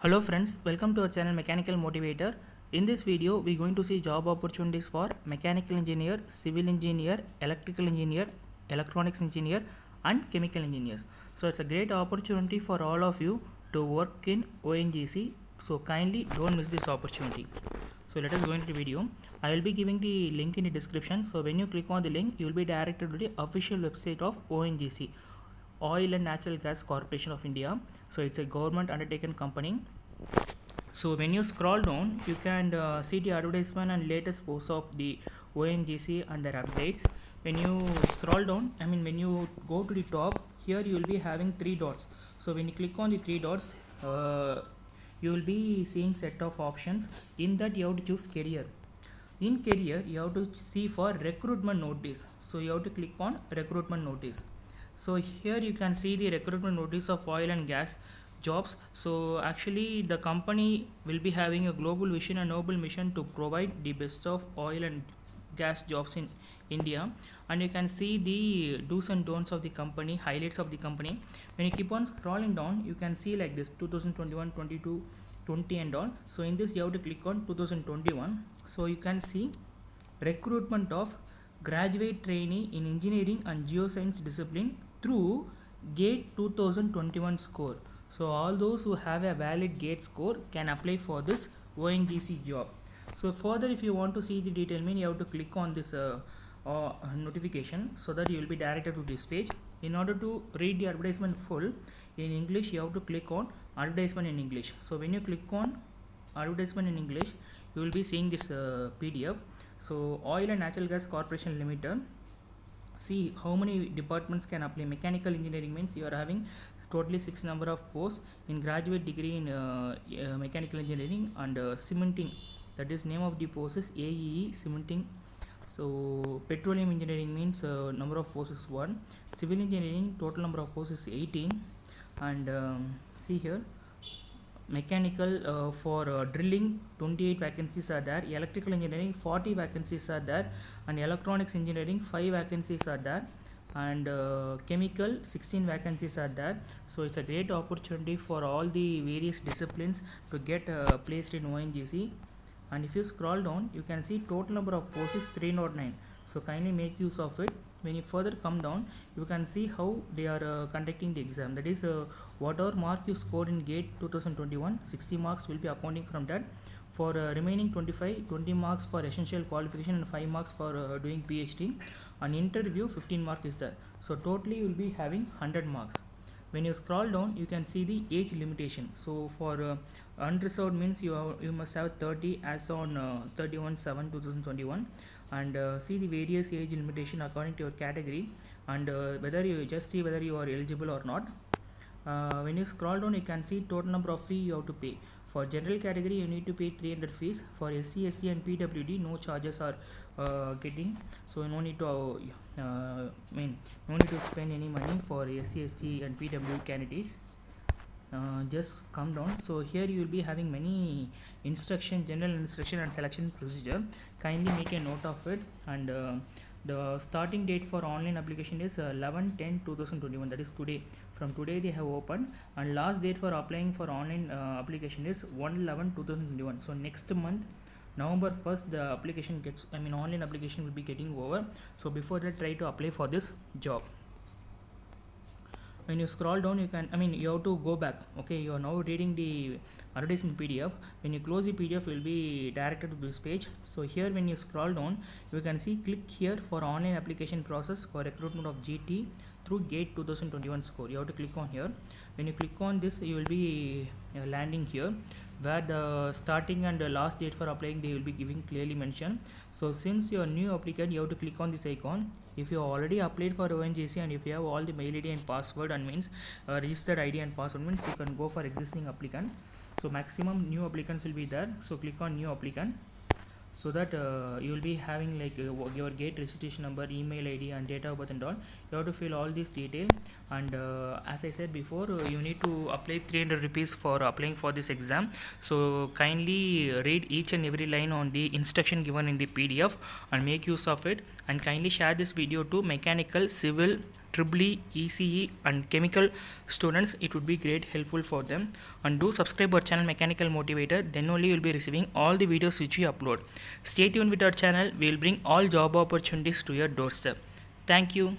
Hello friends, welcome to our channel Mechanical Motivator. In this video, we are going to see job opportunities for mechanical engineer, civil engineer, electrical engineer, electronics engineer and chemical engineers. So it's a great opportunity for all of you to work in ONGC. So kindly don't miss this opportunity. So let us go into the video. I will be giving the link in the description. So when you click on the link, you will be directed to the official website of ONGC, Oil and Natural Gas Corporation of India. So it's a government undertaken company. So when you scroll down, you can see the advertisement and latest posts of the ONGC and their updates. When you scroll down, when you go to the top, here you will be having three dots. So when you click on the three dots, you will be seeing set of options. In that you have to choose career. In career, you have to see for recruitment notice. So you have to click on recruitment notice. So here you can see the recruitment notice of oil and gas jobs. So actually the company will be having a global vision and noble mission to provide the best of oil and gas jobs in India, and you can see the do's and don'ts of the company, highlights of the company. When you keep on scrolling down, you can see like this 2021, 22, 20 and all. So in this you have to click on 2021. So you can see recruitment of graduate trainee in engineering and geoscience discipline through GATE 2021 score. So all those who have a valid GATE score can apply for this ONGC job. So further, if you want to see the detail, you have to click on this notification, so that you will be directed to this page. In order to read the advertisement full in English, you have to click on advertisement in English. So when you click on advertisement in English, you will be seeing this PDF. So Oil and Natural Gas Corporation Limited. See how many departments can apply. Mechanical engineering means you are having totally 6 number of posts in graduate degree in mechanical engineering, and cementing, that is name of the post is AEE cementing. So petroleum engineering means number of posts is 1. Civil engineering total number of posts is 18. And see here, mechanical for drilling 28 vacancies are there, electrical engineering 40 vacancies are there, and electronics engineering 5 vacancies are there, and chemical 16 vacancies are there. So it's a great opportunity for all the various disciplines to get placed in ONGC. And if you scroll down, you can see total number of posts is 309. So kindly make use of it. When you further come down, you can see how they are conducting the exam. That is, whatever mark you scored in GATE 2021, 60 marks will be accounting from that. For remaining 25, 20 marks for essential qualification and 5 marks for doing PhD. On interview, 15 marks is there. So totally you will be having 100 marks. When you scroll down, you can see the age limitation. So for unreserved means you must have 30 as on 31/7/2021, and see the various age limitation according to your category, and whether you just see whether you are eligible or not. When you scroll down, you can see total number of fee you have to pay. For general category, you need to pay 300 fees. For SC, ST and PWD, no charges are getting. So no need to no need to spend any money for SC, ST and PWD candidates. Just come down. So here you will be having many instruction, general instruction and selection procedure. Kindly make a note of it. And the starting date for online application is 11/10/2021, that is today. From today they have opened, and last date for applying for online application is 1/11/2021. So next month, November 1st, the application gets, online application will be getting over. So before that, try to apply for this job. When you scroll down, you can, you have to go back. Okay, you are now reading the advertisement PDF. When you close the PDF, you will be directed to this page. So here when you scroll down, you can see click here for online application process for recruitment of GT through GATE 2021 score. You have to click on here. When you click on this, you will be landing here, where the starting and the last date for applying they will be giving clearly mentioned. So since you are new applicant, you have to click on this icon. If you already applied for ONGC and if you have all the mail ID and password, and means registered ID and password, means you can go for existing applicant. So maximum new applicants will be there. So click on new applicant, so that you will be having like your GATE registration number, email ID and date of birth and all. You have to fill all these detail, and as I said before, you need to apply 300 rupees for applying for this exam. So kindly read each and every line on the instruction given in the PDF and make use of it, and kindly share this video to mechanical, civil, EEE, ECE and chemical students, it would be great helpful for them. And do subscribe our channel Mechanical Motivator, then only you will be receiving all the videos which we upload. Stay tuned with our channel, we will bring all job opportunities to your doorstep. Thank you.